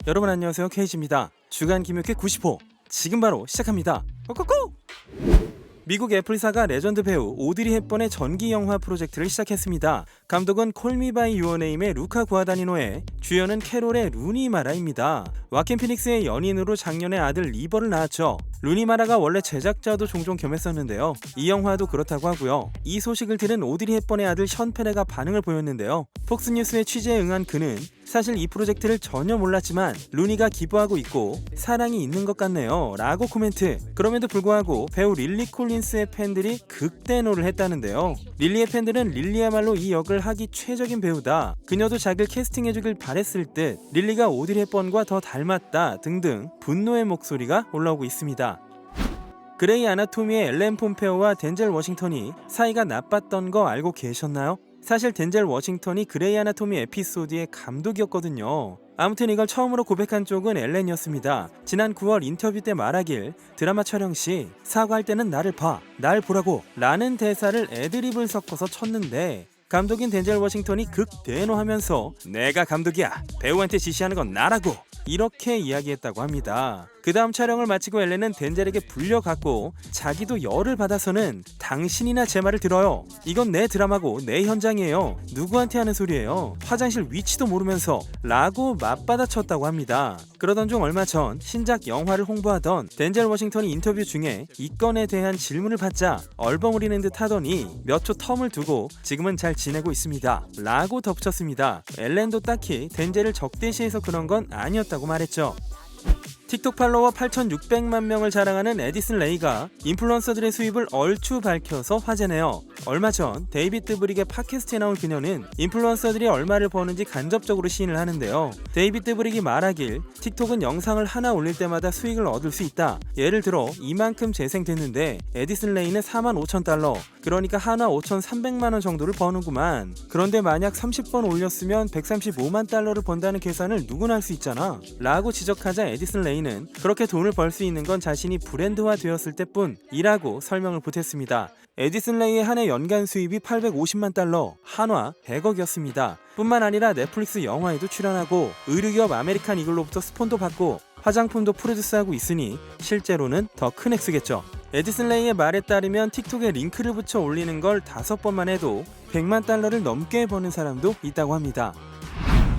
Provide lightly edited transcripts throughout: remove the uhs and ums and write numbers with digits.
여러분 안녕하세요, 케이지입니다. 주간 김효캐 90호 지금 바로 시작합니다. 고고고! 미국 애플사가 레전드 배우 오드리 헵번의 전기 영화 프로젝트를 시작했습니다. 감독은 콜미 바이 유어 네임의 루카 구아다니노에, 주연은 캐롤의 루니 마라입니다. 와킨 피닉스의 연인으로 작년에 아들 리버를 낳았죠. 루니 마라가 원래 제작자도 종종 겸했었는데요. 이 영화도 그렇다고 하고요. 이 소식을 들은 오드리 헵번의 아들 션 페레가 반응을 보였는데요. 폭스뉴스의 취재에 응한 그는 사실 이 프로젝트를 전혀 몰랐지만 루니가 기부하고 있고 사랑이 있는 것 같네요 라고 코멘트. 그럼에도 불구하고 배우 릴리 콜린스의 팬들이 극대노를 했다는데요. 릴리의 팬들은 릴리야말로 이 역을 하기 최적인 배우다, 그녀도 자기를 캐스팅해주길 바랬을 듯, 릴리가 오드리 헵번과 더 닮았다 등등 분노의 목소리가 올라오고 있습니다. 그레이 아나토미의 엘렌 폼페오와 덴젤 워싱턴이 사이가 나빴던 거 알고 계셨나요? 사실 덴젤 워싱턴이 그레이 아나토미 에피소드의 감독이었거든요. 아무튼 이걸 처음으로 고백한 쪽은 엘렌이었습니다. 지난 9월 인터뷰 때 말하길, 드라마 촬영 시 사과할 때는 나를 봐, 날 보라고 라는 대사를 애드립을 섞어서 쳤는데 감독인 덴젤 워싱턴이 극대노하면서 내가 감독이야, 배우한테 지시하는 건 나라고 이렇게 이야기했다고 합니다. 그 다음 촬영을 마치고 엘렌은 덴젤에게 불려갔고 자기도 열을 받아서는 당신이나 제 말을 들어요. 이건 내 드라마고 내 현장이에요. 누구한테 하는 소리예요. 화장실 위치도 모르면서 라고 맞받아쳤다고 합니다. 그러던 중 얼마 전 신작 영화를 홍보하던 덴젤 워싱턴이 인터뷰 중에 이 건에 대한 질문을 받자 얼버무리는 듯 하더니 몇 초 텀을 두고 지금은 잘 지내고 있습니다 라고 덧붙였습니다. 엘렌도 딱히 덴젤을 적대시해서 그런 건 아니었다고 말했죠. 틱톡 팔로워 8,600만 명을 자랑하는 에디슨 레이가 인플루언서들의 수입을 얼추 밝혀서 화제네요. 얼마 전 데이비드 브릭의 팟캐스트에 나온 그녀는 인플루언서들이 얼마를 버는지 간접적으로 시인을 하는데요. 데이비드 브릭이 말하길, 틱톡은 영상을 하나 올릴 때마다 수익을 얻을 수 있다. 예를 들어 이만큼 재생됐는데 에디슨 레이는 45,000달러, 그러니까 하나 5,300만원 정도를 버는구만. 그런데 만약 30번 올렸으면 135만 달러를 번다는 계산을 누구나 할 수 있잖아 라고 지적하자 에디슨 레이는 그렇게 돈을 벌 수 있는 건 자신이 브랜드화 되었을 때뿐이라고 설명을 보탰습니다. 에디슨 레이의 한 해 연간 수입이 850만 달러, 한화 100억이었습니다. 뿐만 아니라 넷플릭스 영화에도 출연하고 의류기업 아메리칸 이글로부터 스폰도 받고 화장품도 프로듀스하고 있으니 실제로는 더 큰 액수겠죠. 에디슨 레이의 말에 따르면 틱톡에 링크를 붙여 올리는 걸 5번만 해도 100만 달러를 넘게 버는 사람도 있다고 합니다.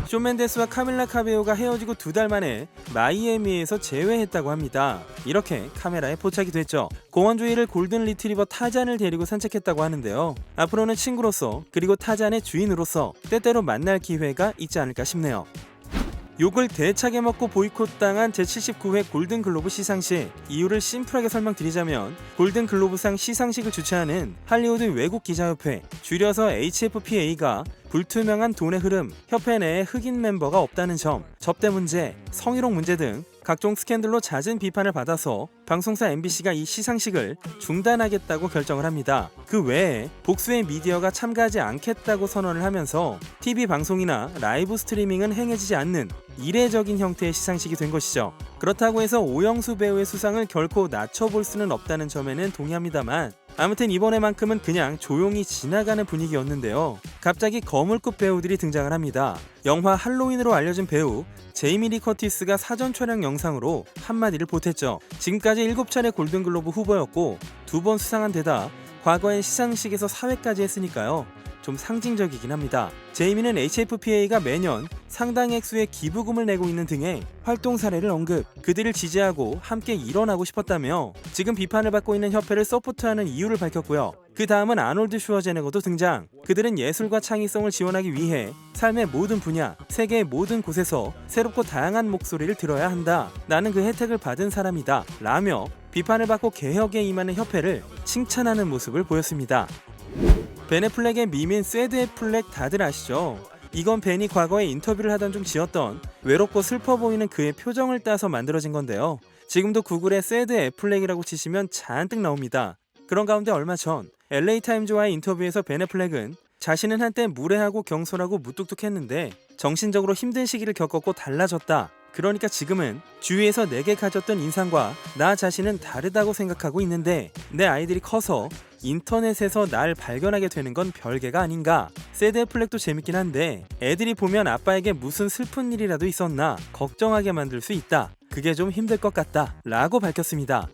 숀 멘데스와 카밀라 카베오가 헤어지고 2달 만에 마이애미에서 재회했다고 합니다. 이렇게 카메라에 포착이 됐죠. 공원주의를 골든 리트리버 타잔을 데리고 산책했다고 하는데요. 앞으로는 친구로서 그리고 타잔의 주인으로서 때때로 만날 기회가 있지 않을까 싶네요. 욕을 대차게 먹고 보이콧당한 제79회 골든글로브 시상식. 이유를 심플하게 설명드리자면 골든글로브상 시상식을 주최하는 할리우드 외국기자협회, 줄여서 HFPA가 불투명한 돈의 흐름, 협회 내에 흑인 멤버가 없다는 점, 접대 문제, 성희롱 문제 등 각종 스캔들로 잦은 비판을 받아서 방송사 MBC가 이 시상식을 중단하겠다고 결정을 합니다. 그 외에 복수의 미디어가 참가하지 않겠다고 선언을 하면서 TV 방송이나 라이브 스트리밍은 행해지지 않는 이례적인 형태의 시상식이 된 것이죠. 그렇다고 해서 오영수 배우의 수상을 결코 낮춰볼 수는 없다는 점에는 동의합니다만, 아무튼 이번에만큼은 그냥 조용히 지나가는 분위기였는데요. 갑자기 거물급 배우들이 등장을 합니다. 영화 할로윈으로 알려진 배우 제이미 리 커티스가 사전 촬영 영상으로 한마디를 보탰죠. 지금까지 7차례 골든글로브 후보였고 2번 수상한 데다 과거엔 시상식에서 사회까지 했으니까요. 좀 상징적이긴 합니다. 제이미는 HFPA가 매년 상당 액수의 기부금을 내고 있는 등의 활동 사례를 언급, 그들을 지지하고 함께 일어나고 싶었다며 지금 비판을 받고 있는 협회를 서포트하는 이유를 밝혔고요. 그 다음은 아놀드 슈워제네거도 등장. 그들은 예술과 창의성을 지원하기 위해 삶의 모든 분야, 세계의 모든 곳에서 새롭고 다양한 목소리를 들어야 한다. 나는 그 혜택을 받은 사람이다 라며 비판을 받고 개혁에 임하는 협회를 칭찬하는 모습을 보였습니다. 벤 애플렉의 밈인 새드 애플렉 다들 아시죠? 이건 벤이 과거에 인터뷰를 하던 중 지었던 외롭고 슬퍼 보이는 그의 표정을 따서 만들어진 건데요. 지금도 구글에 새드 애플렉이라고 치시면 잔뜩 나옵니다. 그런 가운데 얼마 전 LA타임즈와의 인터뷰에서 벤 애플렉은 자신은 한때 무례하고 경솔하고 무뚝뚝했는데 정신적으로 힘든 시기를 겪었고 달라졌다. 그러니까 지금은 주위에서 내게 가졌던 인상과 나 자신은 다르다고 생각하고 있는데 내 아이들이 커서 인터넷에서 날 발견하게 되는 건 별개가 아닌가. 새드 애플렉도 재밌긴 한데 애들이 보면 아빠에게 무슨 슬픈 일이라도 있었나 걱정하게 만들 수 있다. 그게 좀 힘들 것 같다 라고 밝혔습니다.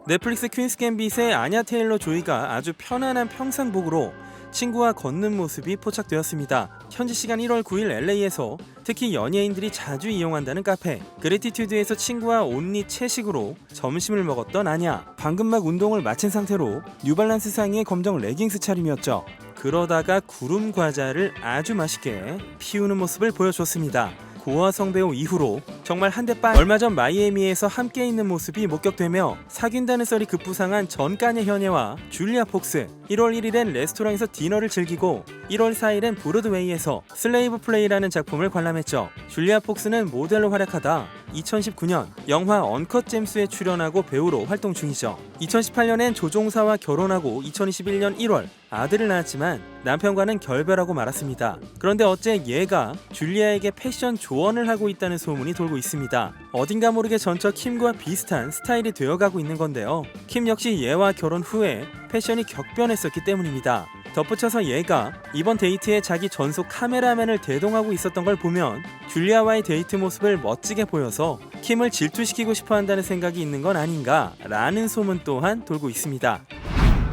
넷플릭스 퀸스 갬빗의 아냐 테일러 조이가 아주 편안한 평상복으로 친구와 걷는 모습이 포착되었습니다. 현지 시간 1월 9일 LA에서 특히 연예인들이 자주 이용한다는 카페 그래티튜드에서 친구와 온리 채식으로 점심을 먹었던 아냐. 방금 막 운동을 마친 상태로 뉴발란스 상의의 검정 레깅스 차림이었죠. 그러다가 구름 과자를 아주 맛있게 피우는 모습을 보여줬습니다. 고화 성배우 이후로 정말 한대 빵. 얼마 전 마이애미에서 함께 있는 모습이 목격되며 사귄다는 썰이 급부상한 전 까녜 현예와 줄리아 폭스. 1월 1일엔 레스토랑에서 디너를 즐기고 1월 4일엔 브로드웨이에서 슬레이브 플레이라는 작품을 관람했죠. 줄리아 폭스는 모델로 활약하다 2019년 영화 언컷 잼스에 출연하고 배우로 활동 중이죠. 2018년엔 조종사와 결혼하고 2021년 1월 아들을 낳았지만 남편과는 결별하고 말았습니다. 그런데 어째 얘가 줄리아에게 패션 조언을 하고 있다는 소문이 돌고 있습니다. 어딘가 모르게 전처 킴과 비슷한 스타일이 되어가고 있는 건데요. 킴 역시 얘와 결혼 후에 패션이 격변했었기 때문입니다. 덧붙여서 얘가 이번 데이트에 자기 전속 카메라맨을 대동하고 있었던 걸 보면 줄리아와의 데이트 모습을 멋지게 보여서 킴을 질투시키고 싶어 한다는 생각이 있는 건 아닌가 라는 소문 또한 돌고 있습니다.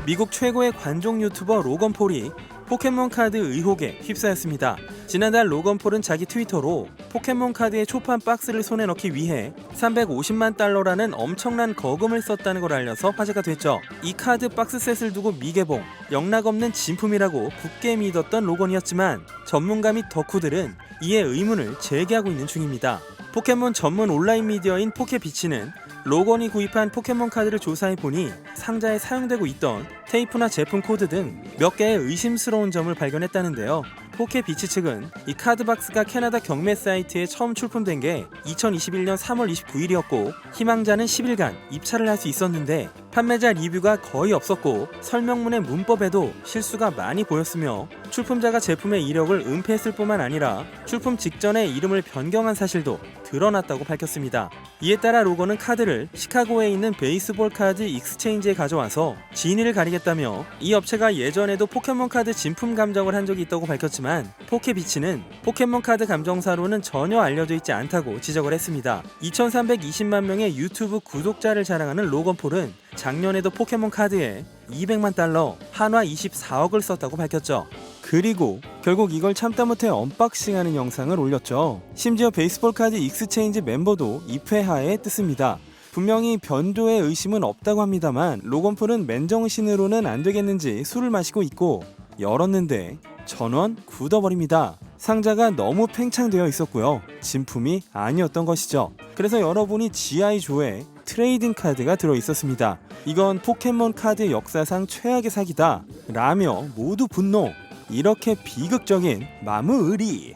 미국 최고의 관종 유튜버 로건 폴이 포켓몬 카드 의혹에 휩싸였습니다. 지난달 로건 폴은 자기 트위터로 포켓몬 카드의 초판 박스를 손에 넣기 위해 350만 달러라는 엄청난 거금을 썼다는 걸 알려서 화제가 됐죠. 이 카드 박스셋을 두고 미개봉, 영락없는 진품이라고 굳게 믿었던 로건이었지만 전문가 및 덕후들은 이에 의문을 제기하고 있는 중입니다. 포켓몬 전문 온라인 미디어인 포켓비치는 로건이 구입한 포켓몬 카드를 조사해보니 상자에 사용되고 있던 테이프나 제품 코드 등 몇 개의 의심스러운 점을 발견했다는데요. 포켓비치 측은 이 카드박스가 캐나다 경매 사이트에 처음 출품된 게 2021년 3월 29일이었고 희망자는 10일간 입찰을 할 수 있었는데 판매자 리뷰가 거의 없었고 설명문의 문법에도 실수가 많이 보였으며 출품자가 제품의 이력을 은폐했을 뿐만 아니라 출품 직전에 이름을 변경한 사실도 드러났다고 밝혔습니다. 이에 따라 로건은 카드를 시카고에 있는 베이스볼 카드 익스체인지에 가져와서 진위를 가리겠다며 이 업체가 예전에도 포켓몬 카드 진품 감정을 한 적이 있다고 밝혔지만 포켓비치는 포켓몬 카드 감정사로는 전혀 알려져 있지 않다고 지적을 했습니다. 2320만 명의 유튜브 구독자를 자랑하는 로건 폴은 작년에도 포켓몬 카드에 200만 달러, 한화 24억을 썼다고 밝혔죠. 그리고 결국 이걸 참다 못해 언박싱하는 영상을 올렸죠. 심지어 베이스볼 카드 익스체인지 멤버도 입회하에 뜯습니다. 분명히 변조의 의심은 없다고 합니다만 로건 폴은 맨정신으로는 안 되겠는지 술을 마시고 있고 열었는데 전원 굳어버립니다. 상자가 너무 팽창되어 있었고요. 진품이 아니었던 것이죠. 그래서 열어보니 G.I. 조의 트레이딩 카드가 들어있었습니다. 이건 포켓몬 카드 역사상 최악의 사기다 라며 모두 분노. 이렇게 비극적인 마무리.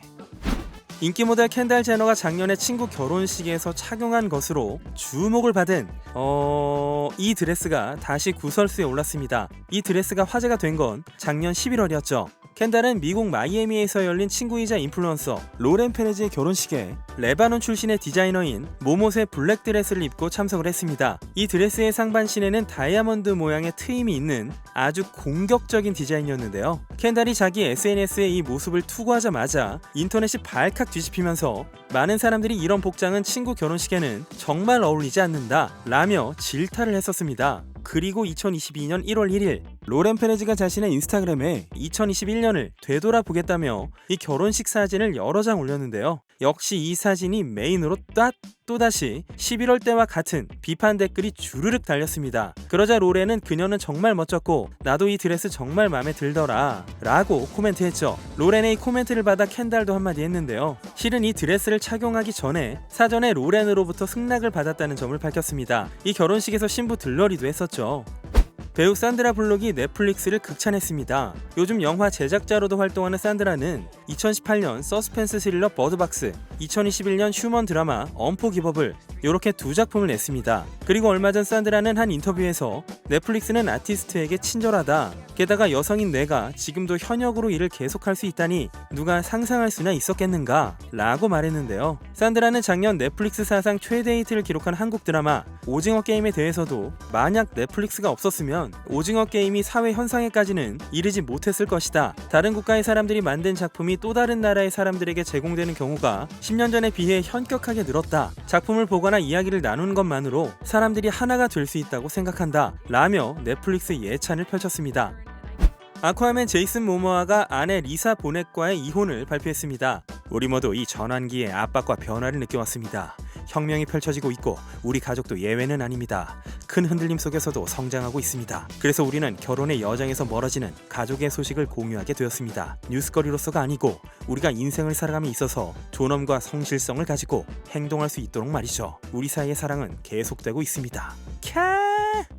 인기 모델 켄달 제너가 작년에 친구 결혼식에서 착용한 것으로 주목을 받은 이 드레스가 다시 구설수에 올랐습니다. 이 드레스가 화제가 된 건 작년 11월이었죠. 켄달은 미국 마이애미에서 열린 친구이자 인플루언서 로렌 페레즈의 결혼식에 레바논 출신의 디자이너인 모못의 블랙 드레스를 입고 참석을 했습니다. 이 드레스의 상반신에는 다이아몬드 모양의 트임이 있는 아주 공격적인 디자인이었는데요. 켄달이 자기 SNS에 이 모습을 투구하자마자 인터넷이 발칵 뒤집히면서 많은 사람들이 이런 복장은 친구 결혼식에는 정말 어울리지 않는다 라며 질타를 했었습니다. 그리고 2022년 1월 1일 로렌 페레즈가 자신의 인스타그램에 2021년을 되돌아보겠다며 이 결혼식 사진을 여러 장 올렸는데요. 역시 이 사진이 메인으로 또다시 11월 때와 같은 비판 댓글이 주르륵 달렸습니다. 그러자 로렌은 그녀는 정말 멋졌고 나도 이 드레스 정말 마음에 들더라 라고 코멘트했죠. 로렌의 이 코멘트를 받아 켄달도 한마디 했는데요. 실은 이 드레스를 착용하기 전에 사전에 로렌으로부터 승낙을 받았다는 점을 밝혔습니다. 이 결혼식에서 신부 들러리도 했었죠. 배우 산드라 블록이 넷플릭스를 극찬했습니다. 요즘 영화 제작자로도 활동하는 산드라는 2018년 서스펜스 스릴러 버드박스, 2021년 휴먼 드라마 언포기버블 이렇게 두 작품을 냈습니다. 그리고 얼마 전 산드라는 한 인터뷰에서 넷플릭스는 아티스트에게 친절하다. 게다가 여성인 내가 지금도 현역으로 일을 계속할 수 있다니 누가 상상할 수나 있었겠는가? 라고 말했는데요. 산드라는 작년 넷플릭스 사상 최대 히트를 기록한 한국 드라마 오징어 게임에 대해서도 만약 넷플릭스가 없었으면 오징어 게임이 사회 현상에까지는 이르지 못했을 것이다. 다른 국가의 사람들이 만든 작품이 또 다른 나라의 사람들에게 제공되는 경우가 10년 전에 비해 현격하게 늘었다. 작품을 보거나 이야기를 나누는 것만으로 사람들이 하나가 될 수 있다고 생각한다. 라며 넷플릭스 예찬을 펼쳤습니다. 아쿠아맨 제이슨 모모아가 아내 리사 보넷과의 이혼을 발표했습니다. 우리 모두 이 전환기에 압박과 변화를 느껴왔습니다. 혁명이 펼쳐지고 있고 우리 가족도 예외는 아닙니다. 큰 흔들림 속에서도 성장하고 있습니다. 그래서 우리는 결혼의 여정에서 멀어지는 가족의 소식을 공유하게 되었습니다. 뉴스거리로서가 아니고 우리가 인생을 살아감에 있어서 존엄과 성실성을 가지고 행동할 수 있도록 말이죠. 우리 사이의 사랑은 계속되고 있습니다.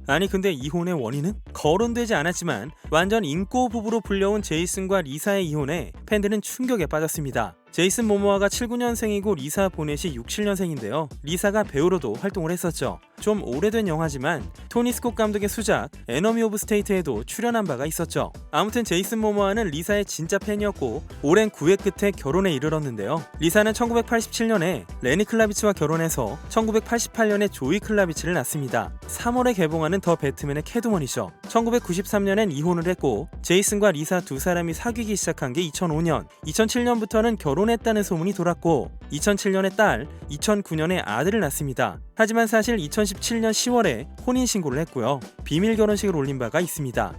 아니 근데 이혼의 원인은? 거론되지 않았지만 완전 인꼬 부부로 불려온 제이슨과 리사의 이혼에 팬들은 충격에 빠졌습니다. 제이슨 모모아가 79년생이고 리사 보넷이 67년생인데요. 리사가 배우로도 활동을 했었죠. 좀 오래된 영화지만 토니 스콧 감독의 수작 에너미 오브 스테이트에도 출연한 바가 있었죠. 아무튼 제이슨 모모아는 리사의 진짜 팬이었고 오랜 구애 끝에 결혼에 이르렀는데요. 리사는 1987년에 레니 클라비츠와 결혼해서 1988년에 조이 클라비츠를 낳습니다. 3월에 개봉하는 더 배트맨의 캐트우먼이죠. 1993년엔 이혼을 했고 제이슨과 리사 두 사람이 사귀기 시작한 게 2005년, 2007년부터는 결혼했다는 소문이 돌았고 2007년에 딸, 2009년에 아들을 낳습니다. 하지만 사실 2017년 10월에 혼인신고를 했고요. 비밀 결혼식을 올린 바가 있습니다.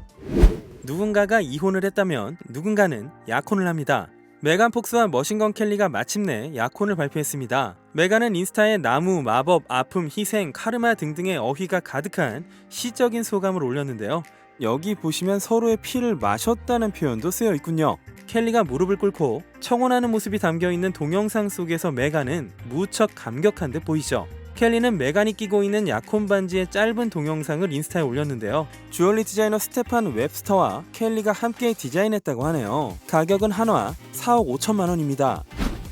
누군가가 이혼을 했다면 누군가는 약혼을 합니다. 메간 폭스와 머신건 켈리가 마침내 약혼을 발표했습니다. 메간은 인스타에 나무, 마법, 아픔, 희생, 카르마 등등의 어휘가 가득한 시적인 소감을 올렸는데요. 여기 보시면 서로의 피를 마셨다는 표현도 쓰여 있군요. 켈리가 무릎을 꿇고 청혼하는 모습이 담겨있는 동영상 속에서 메간은 무척 감격한 듯 보이죠. 켈리는 메간이 끼고 있는 약혼 반지의 짧은 동영상을 인스타에 올렸는데요. 주얼리 디자이너 스테판 웹스터와 켈리가 함께 디자인했다고 하네요. 가격은 한화 4억 5천만 원입니다.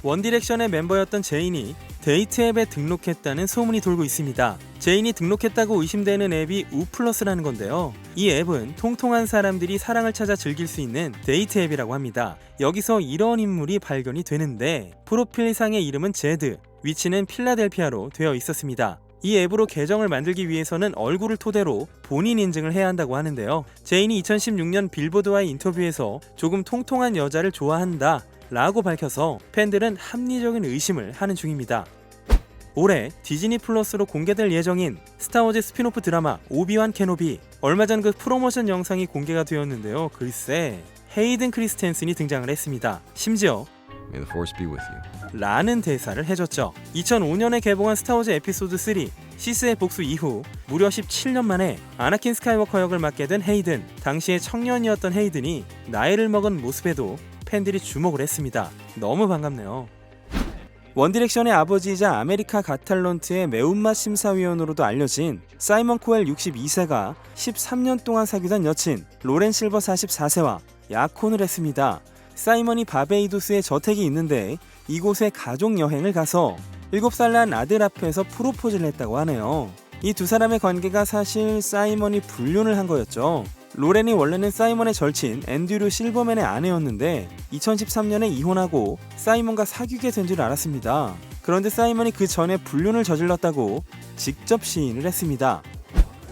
원디렉션의 멤버였던 제인이 데이트 앱에 등록했다는 소문이 돌고 있습니다. 제인이 등록했다고 의심되는 앱이 우플러스라는 건데요. 이 앱은 통통한 사람들이 사랑을 찾아 즐길 수 있는 데이트 앱이라고 합니다. 여기서 이런 인물이 발견이 되는데 프로필상의 이름은 제드, 위치는 필라델피아로 되어 있었습니다. 이 앱으로 계정을 만들기 위해서는 얼굴을 토대로 본인 인증을 해야 한다고 하는데요. 제인이 2016년 빌보드와의 인터뷰에서 조금 통통한 여자를 좋아한다 라고 밝혀서 팬들은 합리적인 의심을 하는 중입니다. 올해 디즈니 플러스로 공개될 예정인 스타워즈 스피노프 드라마 오비완 케노비, 얼마 전 그 프로모션 영상이 공개가 되었는데요. 글쎄 헤이든 크리스텐슨이 등장을 했습니다. 심지어 May the force be with you. 라는 대사를 해줬죠. 2005년에 개봉한 스타워즈 에피소드 3 시스의 복수 이후 무려 17년 만에 아나킨 스카이워커 역을 맡게 된 헤이든. 당시에 청년이었던 헤이든이 나이를 먹은 모습에도 팬들이 주목을 했습니다. 너무 반갑네요. 원디렉션의 아버지이자 아메리카 가탈런트의 매운맛 심사위원으로도 알려진 사이먼 코엘 62세가 13년 동안 사귀던 여친 로렌 실버 44세와 약혼을 했습니다. 사이먼이 바베이도스에 저택이 있는데 이곳에 가족여행을 가서 7살 난 아들 앞에서 프로포즈를 했다고 하네요. 이 두 사람의 관계가 사실 사이먼이 불륜을 한 거였죠. 로렌이 원래는 사이먼의 절친 앤드류 실버맨의 아내였는데 2013년에 이혼하고 사이먼과 사귀게 된 줄 알았습니다. 그런데 사이먼이 그 전에 불륜을 저질렀다고 직접 시인을 했습니다.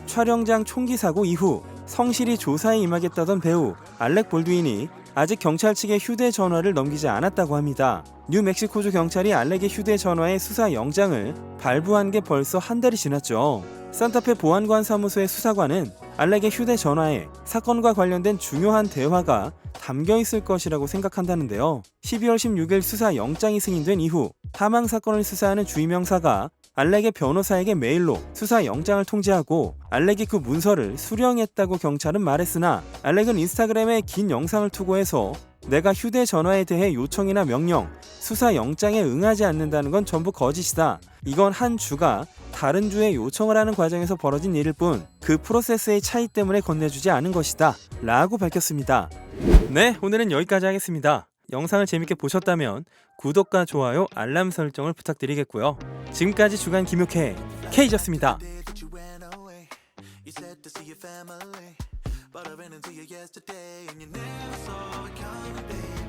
촬영장 총기 사고 이후 성실히 조사에 임하겠다던 배우 알렉 볼드윈이 아직 경찰 측에 휴대전화를 넘기지 않았다고 합니다. 뉴멕시코주 경찰이 알렉의 휴대전화의 수사 영장을 발부한 게 벌써 한 달이 지났죠. 산타페 보안관 사무소의 수사관은 알렉의 휴대전화에 사건과 관련된 중요한 대화가 담겨있을 것이라고 생각한다는데요. 12월 16일 수사 영장이 승인된 이후 사망사건을 수사하는 주임형사가 알렉의 변호사에게 메일로 수사 영장을 통지하고 알렉이 그 문서를 수령했다고 경찰은 말했으나 알렉은 인스타그램에 긴 영상을 투고해서 내가 휴대전화에 대해 요청이나 명령, 수사 영장에 응하지 않는다는 건 전부 거짓이다. 이건 한 주가 다른 주에 요청을 하는 과정에서 벌어진 일일 뿐 그 프로세스의 차이 때문에 건네주지 않은 것이다 라고 밝혔습니다. 네, 오늘은 여기까지 하겠습니다. 영상을 재밌게 보셨다면 구독과 좋아요, 알람 설정을 부탁드리겠고요. 지금까지 주간 김용회 K였습니다. You said to see your family, but I ran into you yesterday, and you never saw it coming, babe.